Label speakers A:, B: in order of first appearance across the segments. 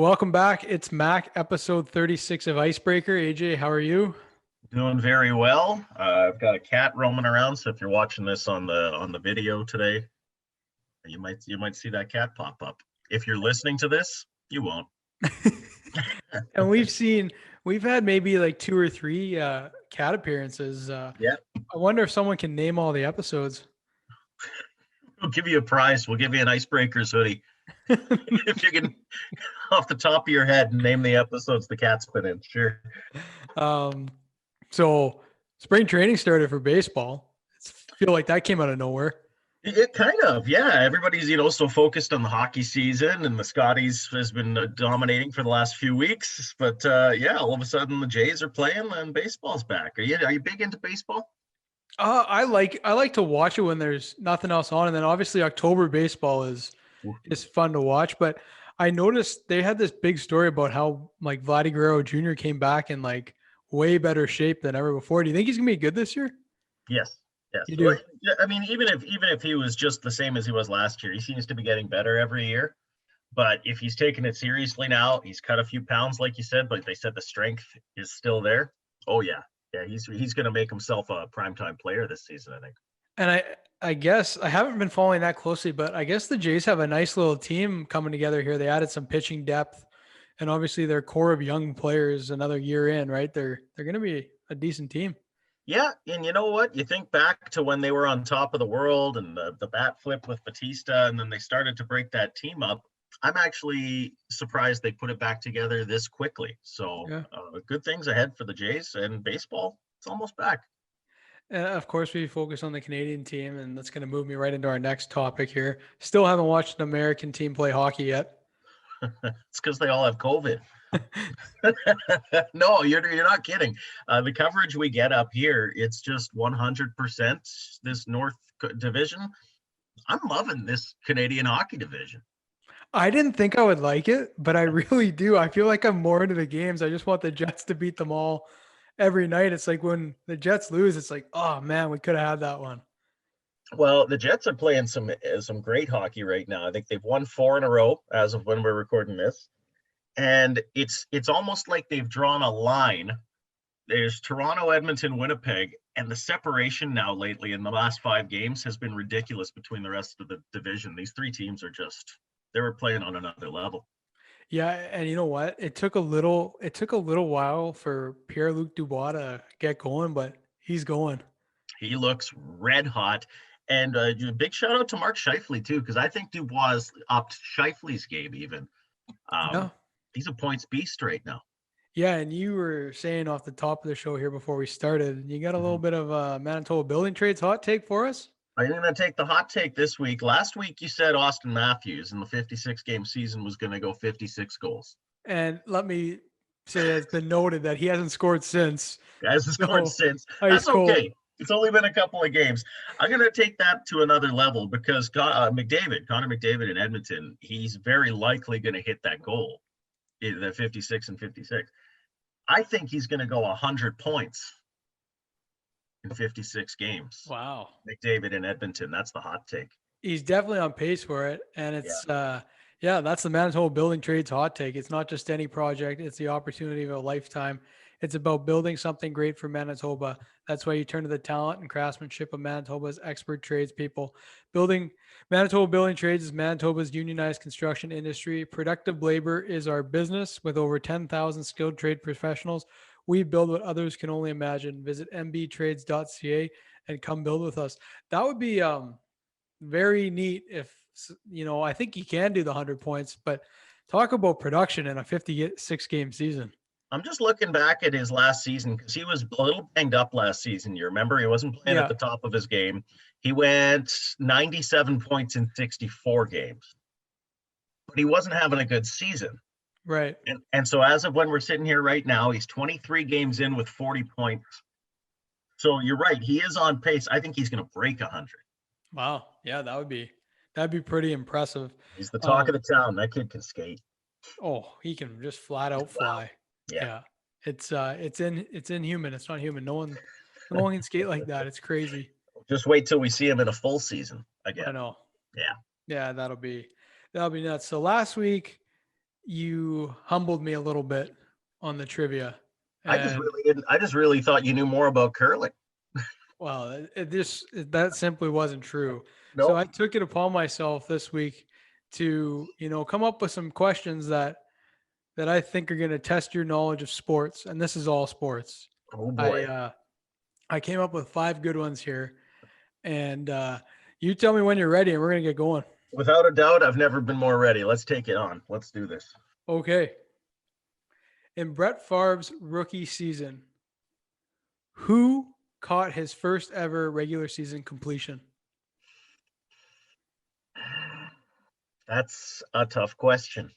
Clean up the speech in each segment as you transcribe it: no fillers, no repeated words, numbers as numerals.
A: Welcome back. It's Mack, episode 36 of Icebreaker. AJ, how are you?
B: Doing very well. I've got a cat roaming around, so if you're watching this on the video today, you might see that cat pop up. If you're listening to this, you won't.
A: And we've had maybe like two or three cat appearances.
B: Yeah,
A: I wonder if someone can name all the episodes.
B: we'll give you a prize. We'll give you an Icebreakers hoodie if you can, off the top of your head, name the episodes the cat's been in. Sure.
A: Um, so spring training started for baseball. I feel like that came out of nowhere.
B: It kind of, yeah. Everybody's so focused on the hockey season, and the Scotties has been dominating for the last few weeks. But yeah, all of a sudden the Jays are playing, and baseball's back. Are you big into baseball?
A: I like to watch it when there's nothing else on, and then obviously October baseball is fun to watch. But I noticed they had this big story about how like Vladdy Guerrero Jr. came back in like way better shape than ever before. Do you think he's gonna be good this year?
B: Yes, yes.
A: You
B: Well,
A: do.
B: yeah, I mean, even if he was just the same as he was last year, he seems to be getting better every year. But if he's taking it seriously now, he's cut a few pounds, like you said, but they said the strength is still there. Oh yeah, yeah. He's going to make himself a primetime player this season, I think.
A: And I guess I haven't been following that closely, but I guess the Jays have a nice little team coming together here. They added some pitching depth, and obviously their core of young players another year in, right? They're going to be a decent team.
B: Yeah, and you know what? You think back to when they were on top of the world and the bat flip with Batista, and then they started to break that team up. I'm actually surprised they put it back together this quickly. So
A: Yeah.
B: good things ahead for the Jays, and baseball. It's almost back.
A: And of course, we focus on the Canadian team, and that's going to move me right into our next topic here. Still haven't watched an American team play hockey yet.
B: It's because they all have COVID. No, you're not kidding. The coverage we get up here, it's just 100% this North Division. I'm loving this Canadian hockey division.
A: I didn't think I would like it, but I really do. I feel like I'm more into the games. I just want the Jets to beat them all every night. It's like when the Jets lose, it's like, oh man, we could have had that one.
B: Well, the Jets are playing some great hockey right now. I think they've won 4 in a row as of when we're recording this, and it's almost like they've drawn a line. There's Toronto, Edmonton, Winnipeg, and the separation now lately in the last 5 games has been ridiculous between the rest of the division. These three teams are just they were playing on another level.
A: Yeah, and you know what? It took a little while for Pierre-Luc Dubois to get going, but he's going.
B: He looks red hot. And a big shout out to Mark Scheifele too, because I think Dubois upped Scheifele's game even.
A: Yeah.
B: Um, he's a points beast right now.
A: Yeah, and you were saying off the top of the show here before we started, you got a little
B: Mhm.
A: bit of a Manitoba building trades hot take for us?
B: I'm going to take the hot take this week. Last week, you said Austin Matthews in the 56-game season was going to go 56 goals.
A: And let me say it's been noted that he hasn't scored since.
B: He hasn't scored
A: So
B: since.
A: ice
B: That's
A: cold.
B: okay. It's only been a couple of games. I'm going to take that to another level because Connor McDavid in Edmonton, he's very likely going to hit that goal, the 56 and 56. I think he's going to go 100 points in 56 games.
A: Wow.
B: McDavid in Edmonton. That's the hot take.
A: He's definitely on pace for it. And
B: Yeah.
A: yeah, that's the Manitoba building trades hot take. It's not just any project, it's the opportunity of a lifetime. It's about building something great for Manitoba. That's why you turn to the talent and craftsmanship of Manitoba's expert tradespeople. Building Manitoba Building Trades is Manitoba's unionized construction industry. Productive labor is our business. With over 10,000 skilled trade professionals, we build what others can only imagine. Visit mbtrades.ca and come build with us. That would be very neat if, I think he can do the 100 points, but talk about production in a 56 game season.
B: I'm just looking back at his last season because he was a little banged up last season. You remember he wasn't playing at
A: Yeah.
B: the top of his game. He went 97 points in 64 games, but he wasn't having a good season.
A: Right.
B: And so as of when we're sitting here right now, he's 23 games in with 40 points. So you're right. He is on pace. I think he's going to break 100.
A: Wow. Yeah, that'd be pretty impressive.
B: He's the talk of
A: Um,
B: the town. That kid can skate.
A: oh, he can just flat out
B: Wow.
A: fly.
B: Yeah.
A: Yeah. It's inhuman. It's not human. No one can skate like that. It's crazy.
B: Just wait till we see him in a full season
A: I
B: again.
A: know.
B: Yeah.
A: Yeah, that'll be nuts. So last week you humbled me a little bit on the trivia.
B: I just
A: And
B: really didn't. I just really thought you knew more about curling.
A: well, that simply wasn't true. So
B: Nope.
A: I took it upon myself this week to, come up with some questions that I think are going to test your knowledge of sports, and this is all sports.
B: Oh boy.
A: I came up with 5 good ones here, and you tell me when you're ready, and we're going to get going.
B: Without a doubt, I've never been more ready. Let's take it on. Let's do this.
A: Okay. In Brett Favre's rookie season, who caught his first ever regular season completion?
B: That's a tough question.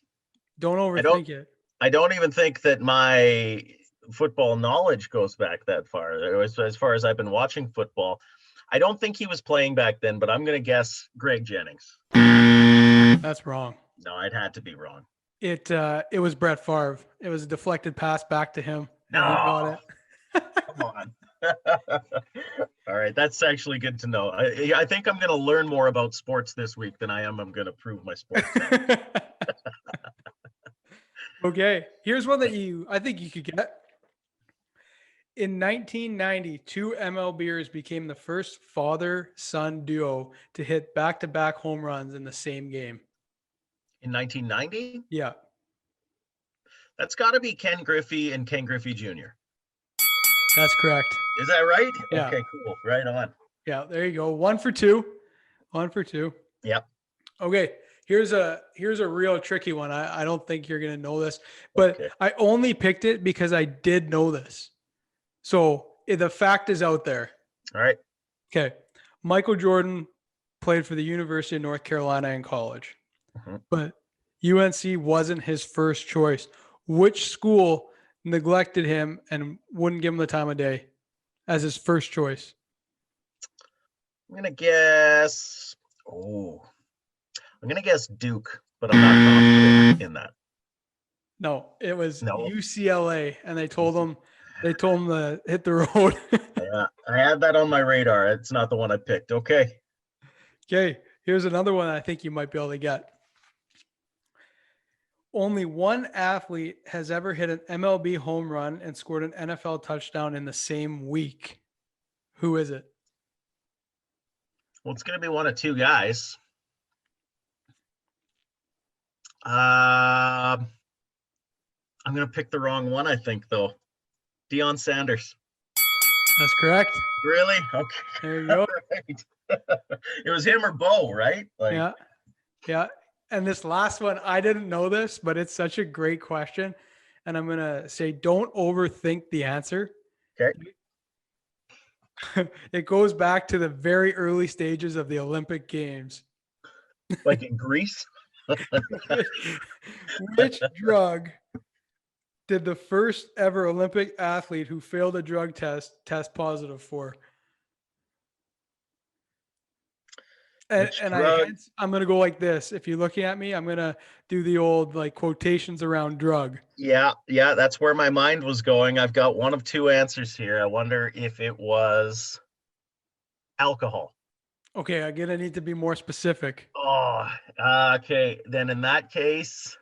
A: Don't
B: I don't.
A: overthink it.
B: I don't even think that my football knowledge goes back that far. As far as I've been watching football, I don't think he was playing back then. But I'm going to guess Greg Jennings.
A: That's wrong.
B: No, I'd had to be wrong.
A: It was Brett Favre. It was a deflected pass back to him, and he
B: No,
A: got it.
B: come on. All right, that's actually good to know. I think I'm going to learn more about sports this week than I'm going to prove my sports.
A: Okay, here's one that I think you could get. In 1990, 2 MLBers became the first father-son duo to hit back-to-back home runs in the same game.
B: In 1990?
A: Yeah.
B: That's got to be Ken Griffey and Ken Griffey Jr.
A: That's correct.
B: Is that right?
A: Yeah.
B: Okay, cool. Right on.
A: Yeah, there you go. 1 for 2. 1 for 2.
B: Yep.
A: Okay, here's a real tricky one. I don't think you're going to know this, but okay. I only picked it because I did know this. So the fact is out there.
B: All right.
A: Okay. Michael Jordan played for the University of North Carolina in college, but UNC wasn't his first choice. Which school neglected him and wouldn't give him the time of day as his first choice?
B: I'm going to guess. I'm going to guess Duke, but I'm not confident in that.
A: No, it was UCLA, and they told him to hit the road.
B: Yeah, I had that on my radar. It's not the one I picked. Okay.
A: Okay, here's another one I think you might be able to get. Only one athlete has ever hit an MLB home run and scored an NFL touchdown in the same week. Who is it?
B: Well, it's going to be one of 2 guys. I'm going to pick the wrong one, I think, though. Deion Sanders.
A: That's correct.
B: Really? Okay.
A: There you go.
B: Right. It was him or Bo, right?
A: Yeah. And this last one, I didn't know this, but it's such a great question. And I'm going to say, don't overthink the answer.
B: Okay.
A: It goes back to the very early stages of the Olympic Games.
B: Like in Greece?
A: Which drug did the first ever Olympic athlete who failed a drug test positive for? And I'm going to go like this. If you're looking at me, I'm going to do the old quotations around drug.
B: Yeah. That's where my mind was going. I've got one of 2 answers here. I wonder if it was alcohol.
A: Okay. I'm going to need to be more specific.
B: Oh, okay. Then in that case,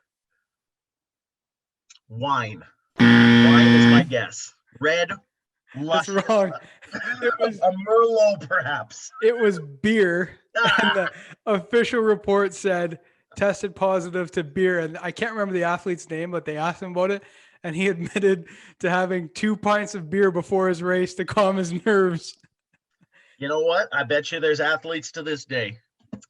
B: wine. Wine is my guess. Red.
A: That's wrong.
B: It was a Merlot, perhaps.
A: It was beer. And the official report said tested positive to beer. And I can't remember the athlete's name, but they asked him about it. And he admitted to having 2 pints of beer before his race to calm his nerves.
B: You know what? I bet you there's athletes to this day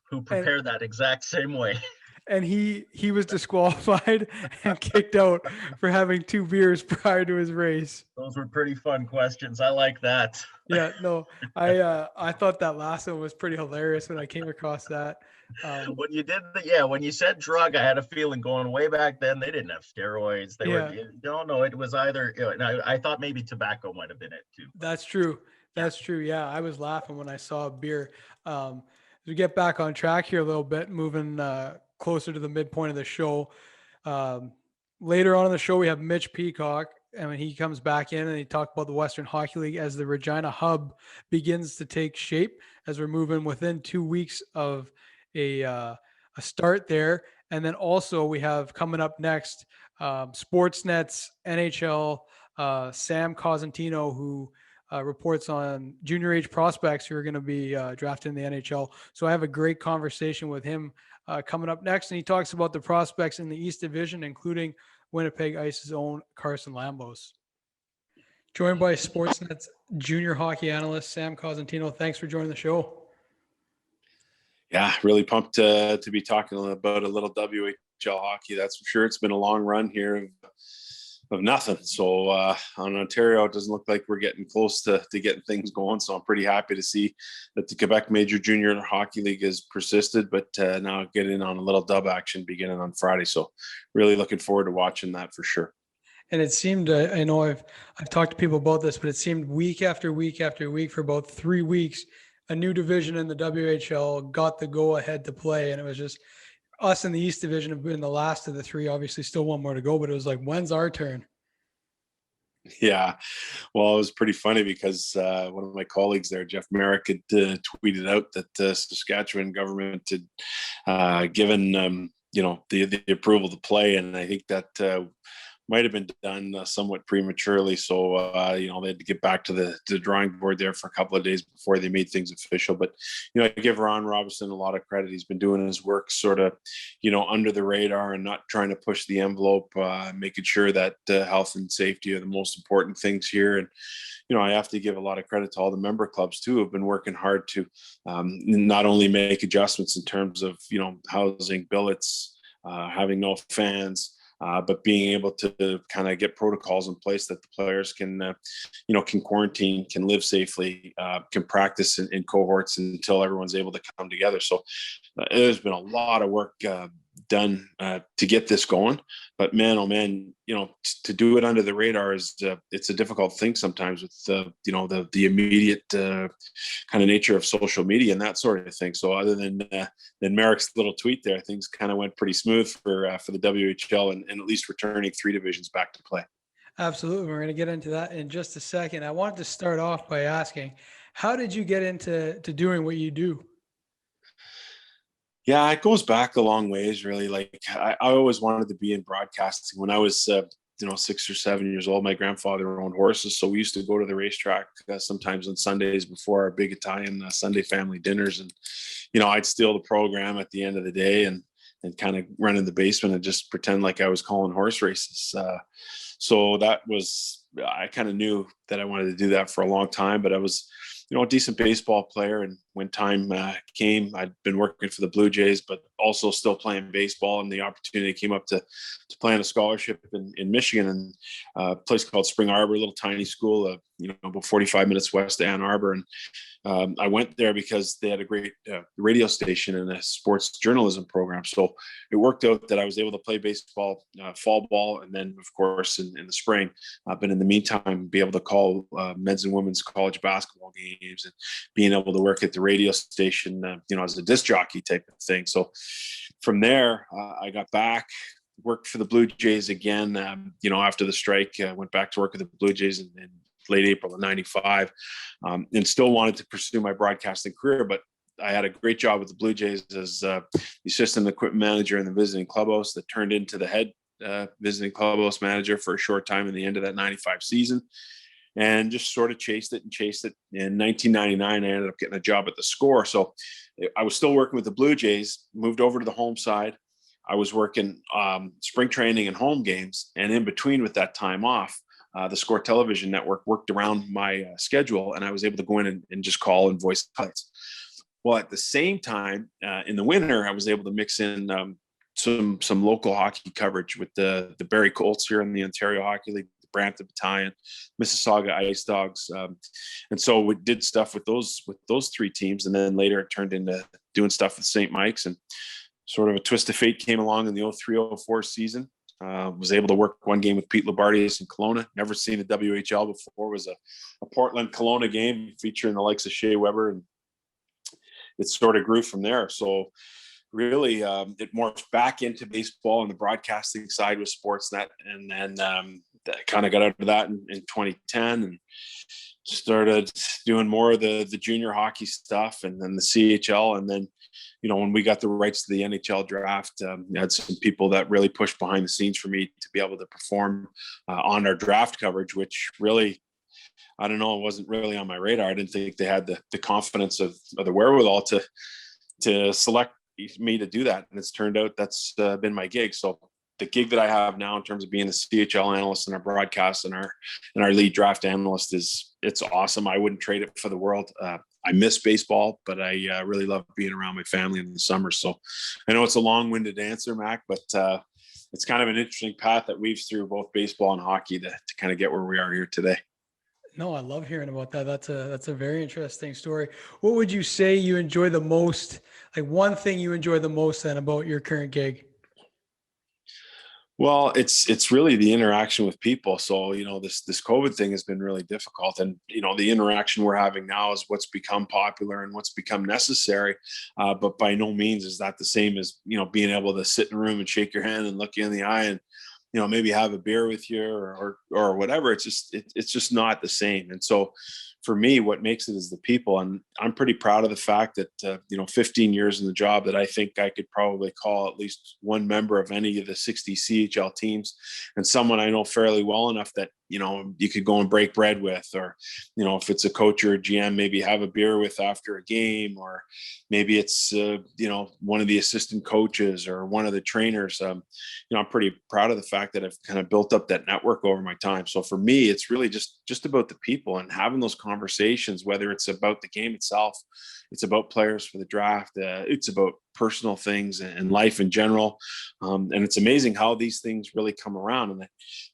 B: who prepare that exact same way.
A: And he was disqualified and kicked out for having 2 beers prior to his race.
B: Those were pretty fun questions. I like that.
A: Yeah, no, I thought that last one was pretty hilarious when I came across that.
B: When you did when you said drug, I had a feeling going way back then they didn't have steroids. They were, it was either, I thought maybe tobacco might have been it too.
A: That's true. That's true. Yeah, I was laughing when I saw beer. As we get back on track here a little bit, moving closer to the midpoint of the show. Later on in the show, we have Mitch Peacock, and when he comes back in and he talked about the Western Hockey League as the Regina hub begins to take shape as we're moving within 2 weeks of a start there. And then also we have coming up next, Sportsnet's NHL, Sam Cosentino, who reports on junior age prospects who are going to be drafted in the NHL. So I have a great conversation with him coming up next. And he talks about the prospects in the East Division, including Winnipeg Ice's own Carson Lambos. Joined by Sportsnet's junior hockey analyst, Sam Cosentino. Thanks for joining the show.
C: Yeah, really pumped to be talking about a little WHL hockey. That's for sure. It's been a long run here of nothing. So on Ontario, it doesn't look like we're getting close to getting things going. So I'm pretty happy to see that the Quebec Major Junior Hockey League has persisted, but now get in on a little dub action beginning on Friday. So really looking forward to watching that for sure.
A: And it seemed, I know I've talked to people about this, but it seemed week after week after week for about 3 weeks, a new division in the WHL got the go ahead to play. And it was just us in the East Division have been the last of the three, obviously still one more to go, but it was like, when's our turn?
C: Yeah, well, it was pretty funny because one of my colleagues there, Jeff Merrick, had tweeted out that the Saskatchewan government had given, the approval to play. And I think that might have been done somewhat prematurely. So, they had to get back to the drawing board there for a couple of days before they made things official. But, I give Ron Robinson a lot of credit. He's been doing his work sort of, under the radar and not trying to push the envelope, making sure that health and safety are the most important things here. And, I have to give a lot of credit to all the member clubs too, who have been working hard to not only make adjustments in terms of, housing billets, having no fans, but being able to kind of get protocols in place that the players can quarantine, can live safely, can practice in cohorts until everyone's able to come together. So there's been a lot of work done to get this going. But man, oh man, to do it under the radar is it's a difficult thing sometimes with the immediate kind of nature of social media and that sort of thing. So other than Merrick's little tweet there, things kind of went pretty smooth for the WHL and at least returning 3 divisions back to play.
A: Absolutely. We're going to get into that in just a second. I wanted to start off by asking, how did you get into doing what you do?
C: Yeah, it goes back a long ways, really. Like I always wanted to be in broadcasting. When I was, 6 or 7 years old, my grandfather owned horses. So we used to go to the racetrack sometimes on Sundays before our big Italian Sunday family dinners. And, I'd steal the program at the end of the day and kind of run in the basement and just pretend like I was calling horse races. So that was, I kind of knew that I wanted to do that for a long time, but I was, a decent baseball player. And when time came, I'd been working for the Blue Jays, but also still playing baseball. And the opportunity came up to play on a scholarship in Michigan, and a place called Spring Arbor, a little tiny school, about 45 minutes west of Ann Arbor. And I went there because they had a great radio station and a sports journalism program. So it worked out that I was able to play baseball, fall ball, and then, of course, in the spring. But in the meantime, be able to call men's and women's college basketball games and being able to work at the radio station, as a disc jockey type of thing. So from there, I got back, worked for the Blue Jays again. After the strike, went back to work with the Blue Jays in late April of '95, and still wanted to pursue my broadcasting career. But I had a great job with the Blue Jays as the assistant equipment manager in the visiting clubhouse that turned into the head visiting clubhouse manager for a short time in the end of that '95 season, and just sort of chased it. In 1999, I ended up getting a job at the Score. So I was still working with the Blue Jays, moved over to the home side. I was working spring training and home games, and in between with that time off, the Score television network worked around my schedule, and I was able to go in and just call and voice highlights. Well, at the same time, in the winter, I was able to mix in some local hockey coverage with the Barrie Colts here in the Ontario Hockey League, the Brampton Battalion, Mississauga Ice Dogs, and so we did stuff with those 3 teams, and then later it turned into doing stuff with St. Mike's, and sort of a twist of fate came along in the 03-04 season. Was able to work one game with Pete Lobardius in Kelowna. Never seen the WHL before. It was a Portland Kelowna game featuring the likes of Shea Weber, and it sort of grew from there. So really, it morphed back into baseball and the broadcasting side with Sportsnet, and then kind of got out of that in 2010 and started doing more of the junior hockey stuff, and then the CHL, and then when we got the rights to the NHL draft, I had some people that really pushed behind the scenes for me to be able to perform on our draft coverage, which really, I don't know, it wasn't really on my radar. I didn't think they had the confidence of the wherewithal to select me to do that. And it's turned out that's been my gig. So the gig that I have now in terms of being the CHL analyst and our broadcast and our lead draft analyst it's awesome. I wouldn't trade it for the world. I miss baseball, but I really love being around my family in the summer. So I know it's a long-winded answer, Mac, but it's kind of an interesting path that weaves through both baseball and hockey to kind of get where we are here today.
A: No, I love hearing about that. That's a very interesting story. What would you say you enjoy the most? Like one thing you enjoy the most then about your current gig?
C: Well, it's really the interaction with people. So, this COVID thing has been really difficult. And, the interaction we're having now is what's become popular and what's become necessary. But by no means is that the same as, being able to sit in a room and shake your hand and look you in the eye and, maybe have a beer with you or whatever. It's just not the same. And so for me, what makes it is the people. And I'm pretty proud of the fact that, 15 years in the job, that I think I could probably call at least one member of any of the 60 CHL teams, and someone I know fairly well enough that, you could go and break bread with, or, if it's a coach or a GM, maybe have a beer with after a game, or maybe it's, one of the assistant coaches or one of the trainers. I'm pretty proud of the fact that I've kind of built up that network over my time. So for me, it's really just about the people and having those conversations, whether it's about the game itself, it's about players for the draft, it's about personal things and life in general. And it's amazing how these things really come around. And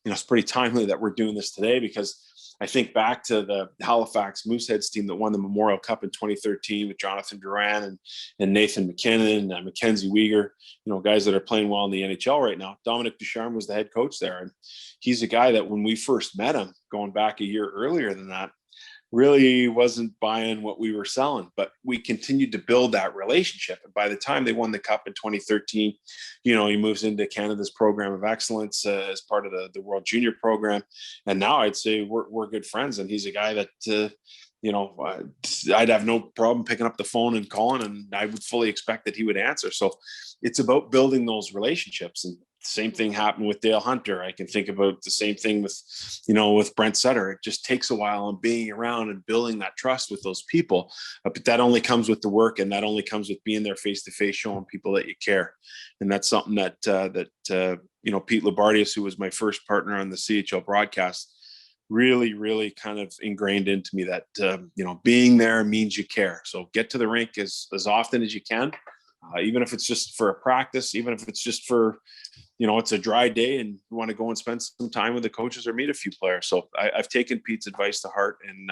C: it's pretty timely that we're doing this today, because I think back to the Halifax Mooseheads team that won the Memorial Cup in 2013 with Jonathan Duran and Nathan McKinnon and Mackenzie Weegar, guys that are playing well in the NHL right now. Dominic Ducharme was the head coach there. And he's a guy that when we first met him, going back a year earlier than that, really wasn't buying what we were selling, but we continued to build that relationship. And by the time they won the cup in 2013, he moves into Canada's program of excellence as part of the World Junior program. And now I'd say we're good friends. And he's a guy that, I'd have no problem picking up the phone and calling, and I would fully expect that he would answer. So it's about building those relationships. And same thing happened with Dale Hunter. I can think about the same thing with Brent Sutter. It just takes a while, and being around and building that trust with those people. But that only comes with the work, and that only comes with being there face to face, showing people that you care. And that's something that Pete Labardius, who was my first partner on the CHL broadcast, really, really kind of ingrained into me that, being there means you care. So get to the rink as often as you can, even if it's just for a practice, even if it's just for, it's a dry day and you want to go and spend some time with the coaches or meet a few players. So I've taken Pete's advice to heart, and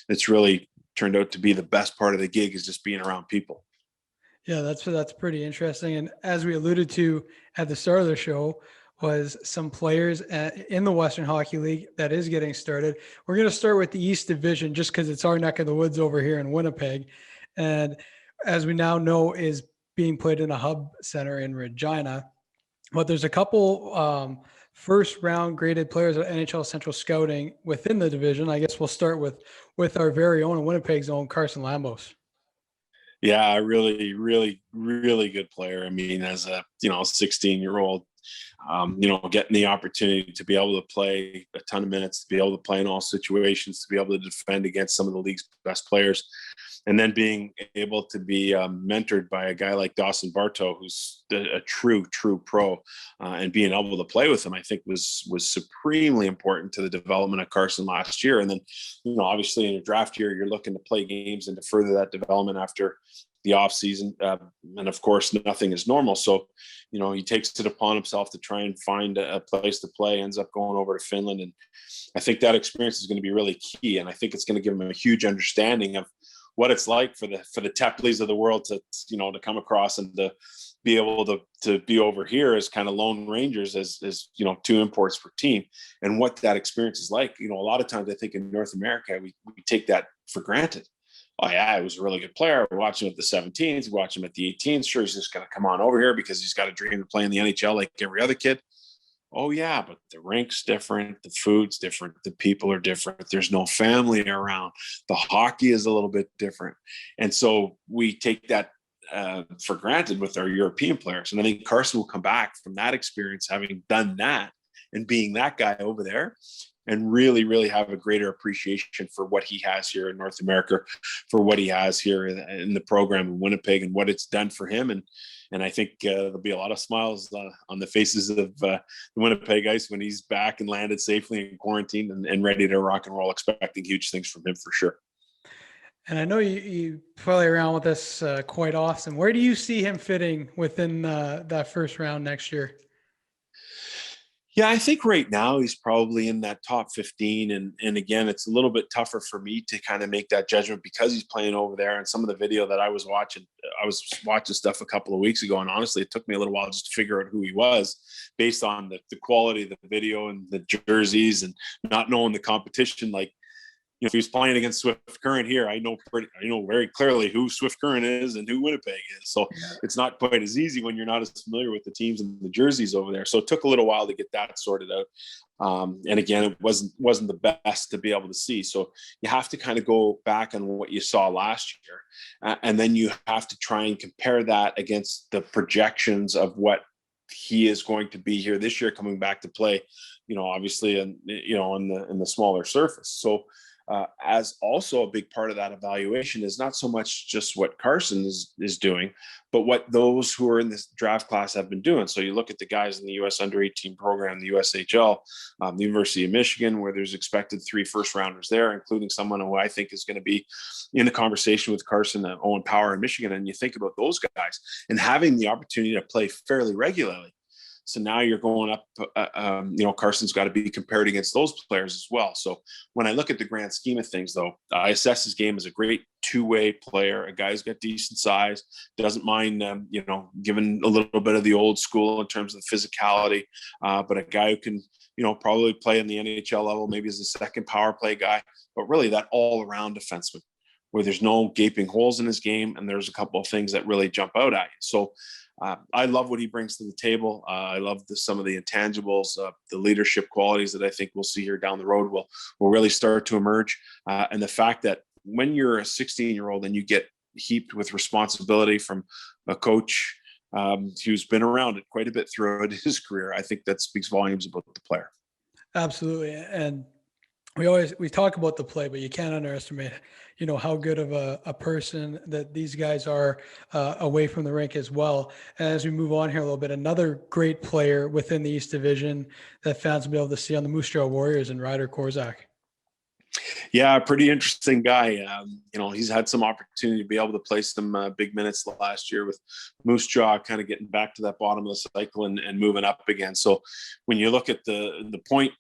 C: it's really turned out to be the best part of the gig, is just being around people.
A: Yeah, that's pretty interesting. And as we alluded to at the start of the show, was some players in the Western Hockey League that is getting started. We're going to start with the East Division just because it's our neck of the woods over here in Winnipeg. And as we now know, is being played in a hub center in Regina. But there's a couple first round graded players at NHL Central Scouting within the division. I guess we'll start with our very own Winnipeg's own Carson Lambos.
C: Yeah, really, really, really good player. I mean, as a 16-year-old, getting the opportunity to be able to play a ton of minutes, to be able to play in all situations, to be able to defend against some of the league's best players, and then being able to be mentored by a guy like Dawson Bartow, who's a true pro, and being able to play with him, I think was supremely important to the development of Carson last year. And then, obviously in a draft year, you're looking to play games and to further that development after the off season. And of course, nothing is normal. So, he takes it upon himself to try and find a place to play, ends up going over to Finland. And I think that experience is going to be really key. And I think it's going to give him a huge understanding of what it's like for the Tepleys of the world to come across and to be able to be over here as kind of lone rangers, as two imports per team, and what that experience is like. A lot of times I think in North America, we take that for granted. Oh yeah, he was a really good player. We watch him at the 17s, we watch him at the 18s. Sure, he's just going to come on over here because he's got a dream to play in the NHL like every other kid. Oh yeah, but the rink's different, the food's different, the people are different. There's no family around. The hockey is a little bit different. And so we take that for granted with our European players. And I think Carson will come back from that experience, having done that and being that guy over there, and really, really have a greater appreciation for what he has here in North America, for what he has here in the program in Winnipeg and what it's done for him. And I think there'll be a lot of smiles on the faces of the Winnipeg Ice when he's back and landed safely in quarantine and ready to rock and roll, expecting huge things from him for sure.
A: And I know you play around with this quite often. Where do you see him fitting within that first round next year?
C: Yeah, I think right now he's probably in that top 15. And again, it's a little bit tougher for me to kind of make that judgment because he's playing over there. And some of the video that I was watching stuff a couple of weeks ago. And honestly, it took me a little while just to figure out who he was based on the quality of the video and the jerseys and not knowing the competition. Like, if he was playing against Swift Current here, I know very clearly who Swift Current is and who Winnipeg is. So It's not quite as easy when you're not as familiar with the teams and the jerseys over there. So it took a little while to get that sorted out. And again, it wasn't the best to be able to see. So you have to kind of go back on what you saw last year, and then you have to try and compare that against the projections of what he is going to be here this year, coming back to play. Obviously, in the smaller surface. So. As also a big part of that evaluation is not so much just what Carson is doing, but what those who are in this draft class have been doing. So you look at the guys in the U.S. under-18 program, the USHL, the University of Michigan, where there's expected 3 first-rounders there, including someone who I think is going to be in the conversation with Carson, Owen Power in Michigan. And you think about those guys and having the opportunity to play fairly regularly. So now you're going up, Carson's got to be compared against those players as well. So when I look at the grand scheme of things, though, I assess his game as a great two-way player, a guy who's got decent size, doesn't mind, giving a little bit of the old school in terms of the physicality, but a guy who can, probably play in the NHL level, maybe as a second power play guy, but really that all-around defenseman where there's no gaping holes in his game. And there's a couple of things that really jump out at you. So I love what he brings to the table. I love some of the intangibles, the leadership qualities that I think we'll see here down the road will really start to emerge. And the fact that when you're a 16-year-old and you get heaped with responsibility from a coach who's been around it quite a bit throughout his career, I think that speaks volumes about the player.
A: Absolutely. And we talk about the play, but you can't underestimate, how good of a person that these guys are away from the rink as well. And as we move on here a little bit, another great player within the East Division that fans will be able to see on the Moose Jaw Warriors and Ryder Korzak.
C: Yeah, pretty interesting guy. He's had some opportunity to be able to play some big minutes last year with Moose Jaw kind of getting back to that bottom of the cycle and moving up again. So when you look at the point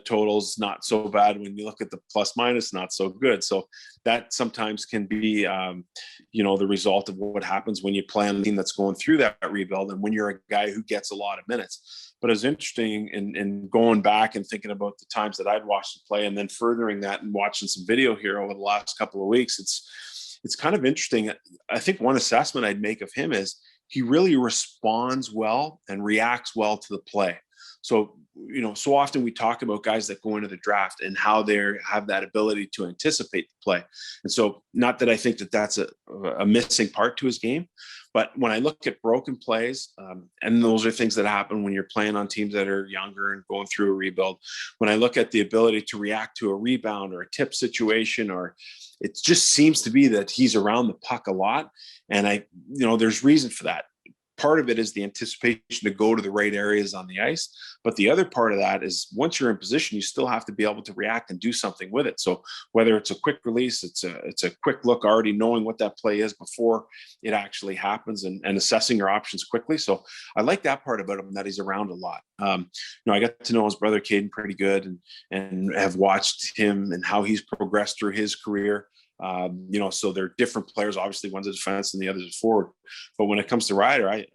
C: totals, not so bad. When you look at the plus minus, not so good. So that sometimes can be, the result of what happens when you play on a team that's going through that rebuild and when you're a guy who gets a lot of minutes. But it was interesting in going back and thinking about the times that I'd watched him play and then furthering that and watching some video here over the last couple of weeks. It's kind of interesting. I think one assessment I'd make of him is he really responds well and reacts well to the play. So, so often we talk about guys that go into the draft and how they have that ability to anticipate the play. And so not that I think that that's a missing part to his game, but when I look at broken plays, and those are things that happen when you're playing on teams that are younger and going through a rebuild, when I look at the ability to react to a rebound or a tip situation, or it just seems to be that he's around the puck a lot. And there's reason for that. Part of it is the anticipation to go to the right areas on the ice. But the other part of that is once you're in position, you still have to be able to react and do something with it. So whether it's a quick release, it's a quick look, already knowing what that play is before it actually happens and assessing your options quickly. So I like that part about him, that he's around a lot. I got to know his brother Caden pretty good and have watched him and how he's progressed through his career. So they're different players. Obviously, one's a defense and the other's a forward. But when it comes to Ryder, I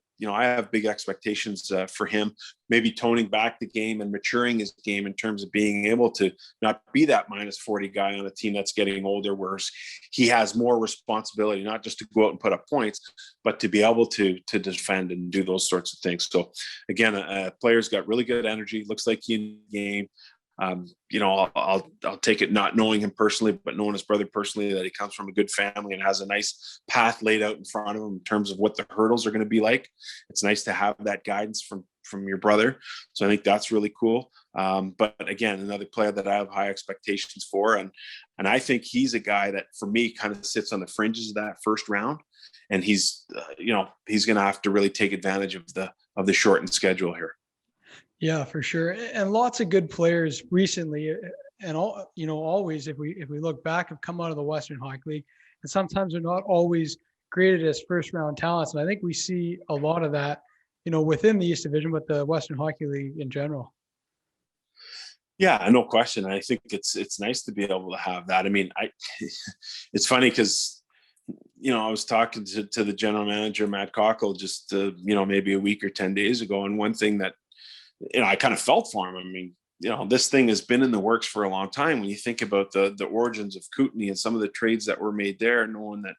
C: have big expectations for him, maybe toning back the game and maturing his game in terms of being able to not be that minus 40 guy on a team that's getting older, where he has more responsibility, not just to go out and put up points, but to be able to defend and do those sorts of things. So again, a player's got really good energy, looks like he in the game. I'll take it, not knowing him personally, but knowing his brother personally, that he comes from a good family and has a nice path laid out in front of him in terms of what the hurdles are going to be like. It's nice to have that guidance from your brother. So I think that's really cool. But again, another player that I have high expectations for. And I think he's a guy that for me kind of sits on the fringes of that first round. And he's going to have to really take advantage of the shortened schedule here.
A: Yeah, for sure. And lots of good players recently, and always, if we look back, have come out of the Western Hockey League, and sometimes they're not always graded as first round talents. And I think we see a lot of that, within the East Division, but the Western Hockey League in general.
C: Yeah, no question. I think it's nice to be able to have that. I mean, it's funny because, I was talking to the general manager, Matt Cockle, just, maybe a week or 10 days ago. And one thing that, I kind of felt for him. I mean, this thing has been in the works for a long time. When you think about the origins of Kootenay and some of the trades that were made there, knowing that,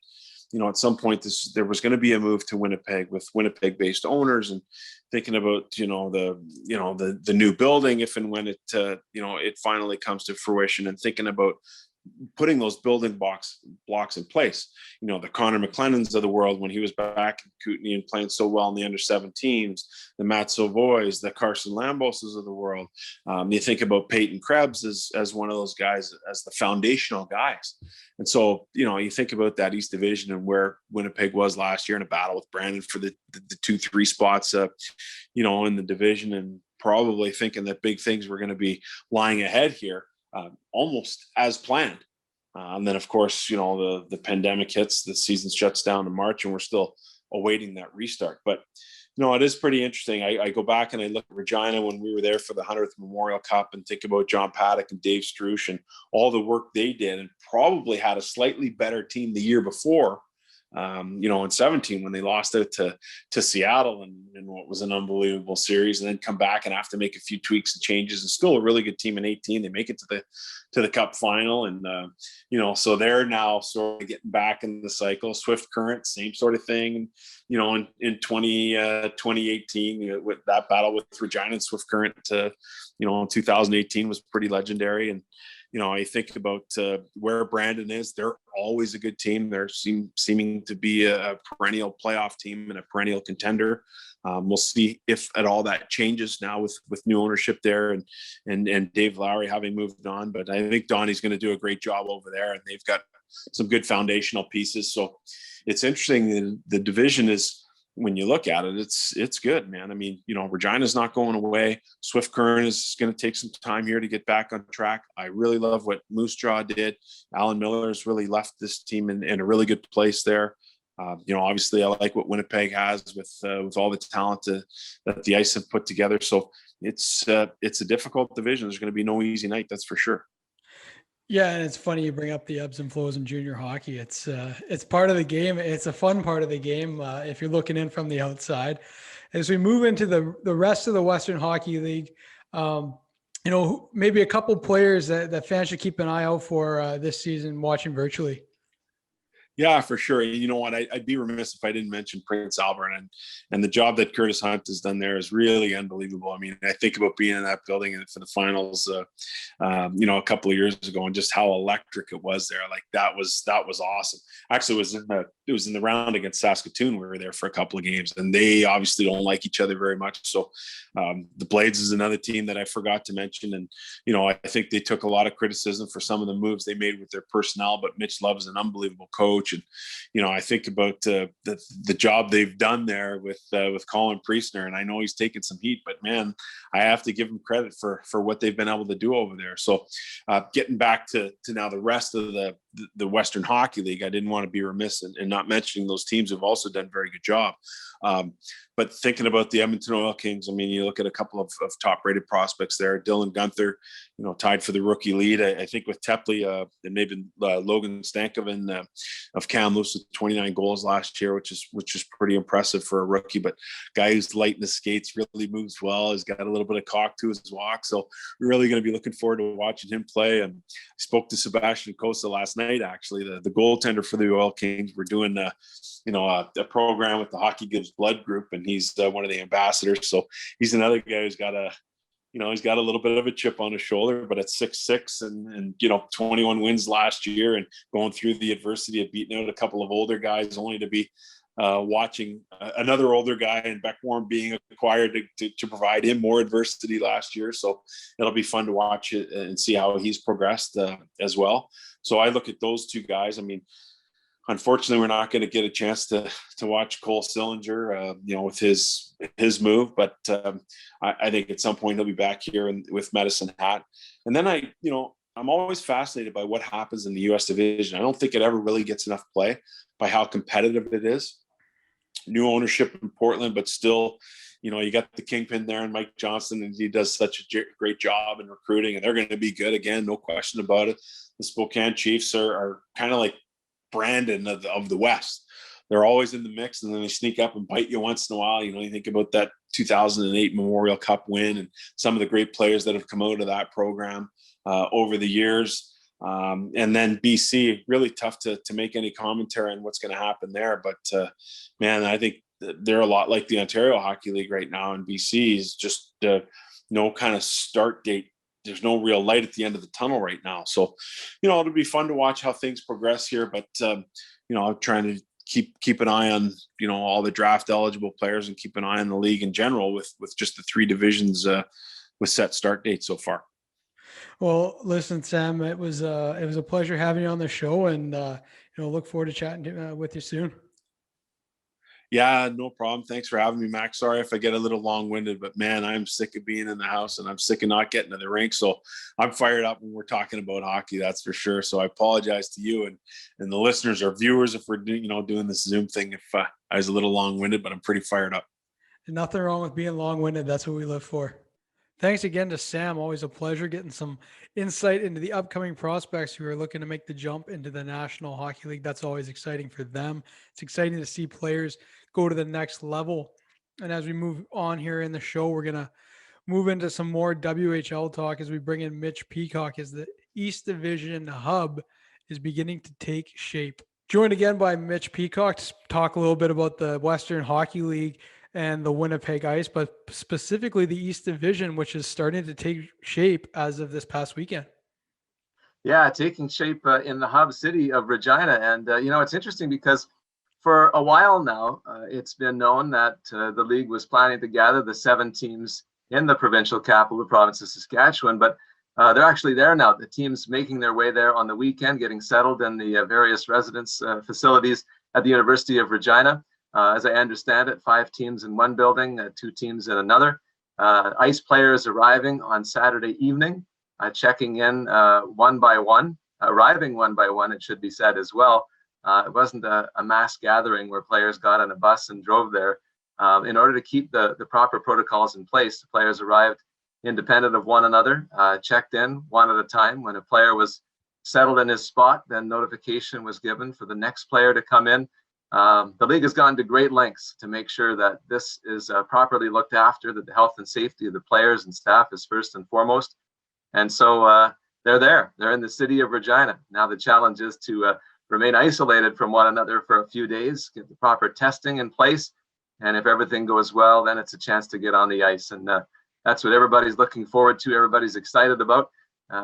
C: at some point there was going to be a move to Winnipeg with Winnipeg-based owners, and thinking about, the new building, if and when it finally comes to fruition, and thinking about putting those building blocks in place. The Connor McLennans of the world, when he was back in Kootenay and playing so well in the under-17s, the Matt Savoys, the Carson Lamboses of the world. You think about Peyton Krebs as one of those guys, as the foundational guys. And so, you think about that East Division and where Winnipeg was last year in a battle with Brandon for the 2-3 spots, in the division, and probably thinking that big things were going to be lying ahead here. Almost as planned. And then, of course, the pandemic hits, the season shuts down in March, and we're still awaiting that restart. But, it is pretty interesting. I go back and I look at Regina when we were there for the 100th Memorial Cup, and think about John Paddock and Dave Struch and all the work they did, and probably had a slightly better team the year before, in 17, when they lost it to Seattle in what was an unbelievable series, and then come back and have to make a few tweaks and changes, and still a really good team in 18. They make it to the cup final. And, so they're now sort of getting back in the cycle. Swift Current, same sort of thing, in 2018, with that battle with Regina and Swift Current, in 2018 was pretty legendary. And, I think about where Brandon is. They're always a good team. They're seeming to be a perennial playoff team and a perennial contender. We'll see if at all that changes now with new ownership there, and Dave Lowry having moved on. But I think Donnie's going to do a great job over there, and they've got some good foundational pieces. So it's interesting. The division is, when you look at it, it's good, man. I mean, Regina's not going away. Swift Current is going to take some time here to get back on track. I really love what Moose Jaw did. Alan Miller's really left this team in a really good place there. Obviously I like what Winnipeg has with all the talent that the Ice have put together. So it's a difficult division. There's going to be no easy night, that's for sure.
A: Yeah, and it's funny you bring up the ebbs and flows in junior hockey. It's part of the game. It's a fun part of the game if you're looking in from the outside. As we move into the rest of the Western Hockey League, maybe a couple players that fans should keep an eye out for this season watching virtually.
C: Yeah, for sure. You know what? I'd be remiss if I didn't mention Prince Albert, and the job that Curtis Hunt has done there is really unbelievable. I mean, I think about being in that building for the finals, a couple of years ago, and just how electric it was there. Like that was awesome. Actually, it was in the round against Saskatoon. We were there for a couple of games, and they obviously don't like each other very much. So the Blades is another team that I forgot to mention, and I think they took a lot of criticism for some of the moves they made with their personnel. But Mitch Love is an unbelievable coach. And, I think about the job they've done there with Colin Priestner, and I know he's taken some heat, but man, I have to give him credit for what they've been able to do over there. So getting back to now the rest of the Western Hockey League, I didn't want to be remiss in not mentioning those teams who've also done a very good job. But thinking about the Edmonton Oil Kings, I mean, you look at a couple of top-rated prospects there. Dylan Gunther, tied for the rookie lead. I think with Tepley and maybe Logan Stankoven of Kamloops with 29 goals last year, which is pretty impressive for a rookie. But guy who's light in the skates, really moves well. He's got a little bit of cock to his walk. So we're really going to be looking forward to watching him play. And I spoke to Sebastian Costa last night, actually, the goaltender for the Oil Kings. We're doing a program with the Hockey Gives Blood group, and he's one of the ambassadors. So he's another guy who's got a he's got a little bit of a chip on his shoulder, but at 6'6" and 21 wins last year and going through the adversity of beating out a couple of older guys, only to be watching another older guy in Beckwarm being acquired to provide him more adversity last year. So it'll be fun to watch it and see how he's progressed as well. So I look at those two guys. I mean, unfortunately, we're not going to get a chance to watch Cole Sillinger, with his move. But I think at some point he'll be back here with Medicine Hat. And then I'm always fascinated by what happens in the U.S. division. I don't think it ever really gets enough play by how competitive it is. New ownership in Portland, but still, you got the kingpin there and Mike Johnson, and he does such a great job in recruiting, and they're going to be good again, no question about it. The Spokane Chiefs are kind of like Brandon of the West. They're always in the mix, and then they sneak up and bite you once in a while. You think about that 2008 Memorial Cup win and some of the great players that have come out of that program over the years. And then BC, really tough to make any commentary on what's going to happen there. But man, I think they're a lot like the Ontario Hockey League right now, and BC is just no kind of start date. There's no real light at the end of the tunnel right now. So, it'll be fun to watch how things progress here. But I'm trying to keep an eye on all the draft eligible players and keep an eye on the league in general with just the three divisions with set start dates so far.
A: Well, listen, Sam, it was a pleasure having you on the show, and look forward to chatting with you soon.
C: Yeah, no problem. Thanks for having me, Mack. Sorry if I get a little long-winded, but man, I'm sick of being in the house and I'm sick of not getting to the rink. So I'm fired up when we're talking about hockey, that's for sure. So I apologize to you and the listeners or viewers if we're doing this Zoom thing if I was a little long-winded, but I'm pretty fired up.
A: Nothing wrong with being long-winded. That's what we live for. Thanks again to Sam. Always a pleasure getting some insight into the upcoming prospects who are looking to make the jump into the National Hockey League. That's always exciting for them. It's exciting to see players go to the next level. And as we move on here in the show, we're going to move into some more WHL talk as we bring in Mitch Peacock as the East Division hub is beginning to take shape. Joined again by Mitch Peacock to talk a little bit about the Western Hockey League and the Winnipeg Ice, but specifically the East Division, which is starting to take shape as of this past weekend.
D: Yeah, taking shape in the hub city of Regina. And, it's interesting because for a while now, it's been known that the league was planning to gather the 7 teams in the provincial capital, the province of Saskatchewan, but they're actually there now. The teams making their way there on the weekend, getting settled in the various residence facilities at the University of Regina. As I understand it, 5 teams in one building, 2 teams in another. Ice players arriving on Saturday evening, checking in one by one, arriving one by one, it should be said as well. It wasn't a mass gathering where players got on a bus and drove there. In order to keep the proper protocols in place, the players arrived independent of one another, checked in one at a time. When a player was settled in his spot, then notification was given for the next player to come in. The league has gone to great lengths to make sure that this is properly looked after, that the health and safety of the players and staff is first and foremost. And so they're there. They're in the city of Regina. Now the challenge is to remain isolated from one another for a few days, get the proper testing in place. And if everything goes well, then it's a chance to get on the ice. And that's what everybody's looking forward to. Everybody's excited about.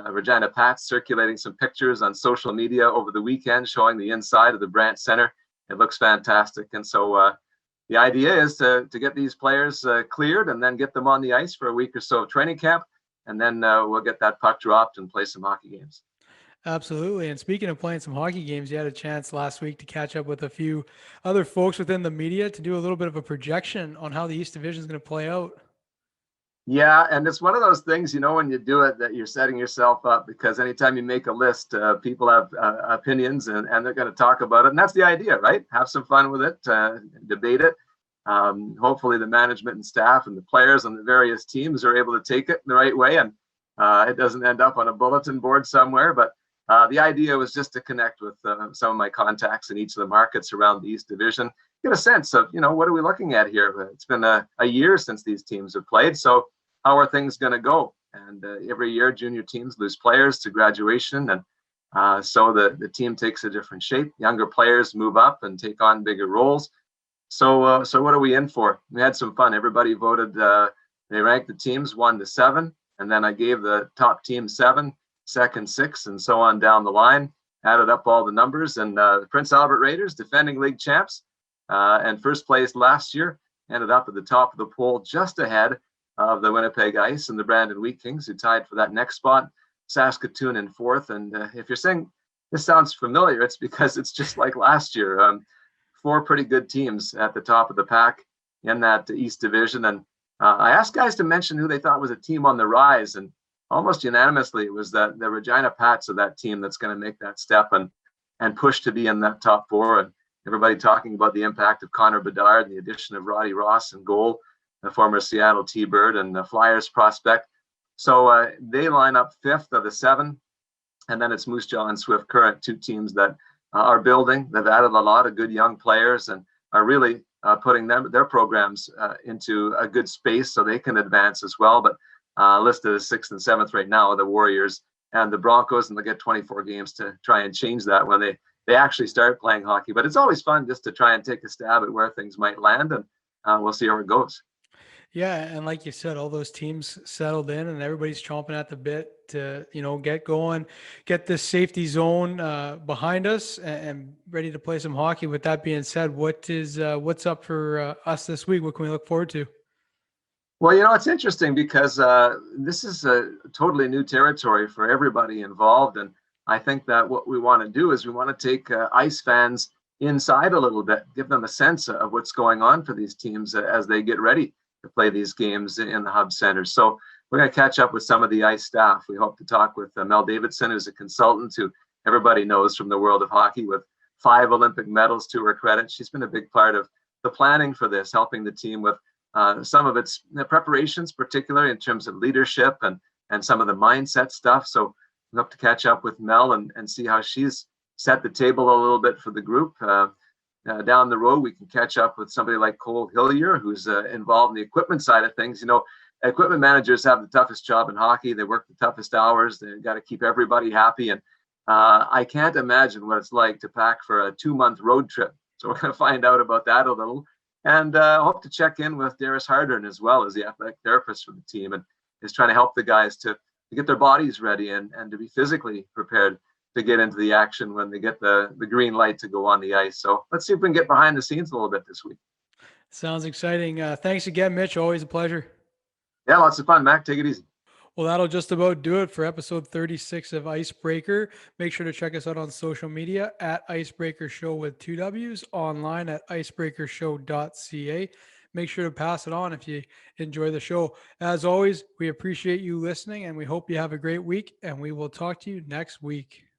D: Regina Pats circulating some pictures on social media over the weekend showing the inside of the Brandt Center. It looks fantastic. And so the idea is to get these players cleared and then get them on the ice for a week or so of training camp. And then we'll get that puck dropped and play some hockey games.
A: Absolutely. And speaking of playing some hockey games, you had a chance last week to catch up with a few other folks within the media to do a little bit of a projection on how the East Division is going to play out.
D: Yeah, and it's one of those things, when you do it, that you're setting yourself up, because anytime you make a list, people have opinions and they're going to talk about it. And that's the idea, right? Have some fun with it, debate it. Hopefully the management and staff and the players on the various teams are able to take it the right way and it doesn't end up on a bulletin board somewhere. But the idea was just to connect with some of my contacts in each of the markets around the East Division, get a sense of, what are we looking at here? It's been a year since these teams have played. So how are things going to go? And every year junior teams lose players to graduation. And so the team takes a different shape. Younger players move up and take on bigger roles. So what are we in for? We had some fun. Everybody voted They ranked the teams 1 to 7, and then I gave the top team 7, second 6, and so on down the line. Added up all the numbers, and the Prince Albert Raiders, defending league champs, and first place last year, ended up at the top of the poll, just ahead of the Winnipeg Ice and the Brandon Wheat Kings, who tied for that next spot. Saskatoon in 4th, and if you're saying this sounds familiar, it's because it's just like last year. 4 pretty good teams at the top of the pack in that East Division, and I asked guys to mention who they thought was a team on the rise, and almost unanimously it was that the Regina Pats of that team that's going to make that step and push to be in that top 4. And everybody talking about the impact of Connor Bedard and the addition of Roddy Ross in goal, the former Seattle T-Bird and the Flyers prospect. So they line up 5th of the 7, and then it's Moose Jaw and Swift Current, 2 teams that are building. They've added a lot of good young players and are really putting their programs into a good space so they can advance as well. But listed as 6th and 7th right now are the Warriors and the Broncos, and they'll get 24 games to try and change that when they actually start playing hockey. But it's always fun just to try and take a stab at where things might land, and we'll see how it goes.
A: Yeah, and like you said, all those teams settled in, and everybody's chomping at the bit to, get going, get this safety zone behind us, and ready to play some hockey. With that being said, what's up for us this week? What can we look forward to?
D: Well, it's interesting because this is a totally new territory for everybody involved, and I think that what we want to do is we want to take Ice fans inside a little bit, give them a sense of what's going on for these teams as they get ready to play these games in the Hub Center. So we're going to catch up with some of the Ice staff. We hope to talk with Mel Davidson, who's a consultant who everybody knows from the world of hockey with 5 Olympic medals to her credit. She's been a big part of the planning for this, helping the team with some of its preparations, particularly in terms of leadership and some of the mindset stuff. So we hope to catch up with Mel and see how she's set the table a little bit for the group. Down the road, we can catch up with somebody like Cole Hillier, who's involved in the equipment side of things. Equipment managers have the toughest job in hockey. They work the toughest hours. They've got to keep everybody happy. And I can't imagine what it's like to pack for a 2-month road trip. So we're going to find out about that a little. And hope to check in with Darius Hardern as well as the athletic therapist for the team, and is trying to help the guys to get their bodies ready and to be physically prepared to get into the action when they get the green light to go on the ice. So let's see if we can get behind the scenes a little bit this week.
A: Sounds exciting. Thanks again, Mitch. Always a pleasure.
D: Yeah, lots of fun, Mac. Take it easy.
A: Well, that'll just about do it for episode 36 of Icebreaker. Make sure to check us out on social media at Icebreaker Show with 2 W's, online at icebreakershow.ca. Make sure to pass it on if you enjoy the show. As always, we appreciate you listening, and we hope you have a great week, and we will talk to you next week.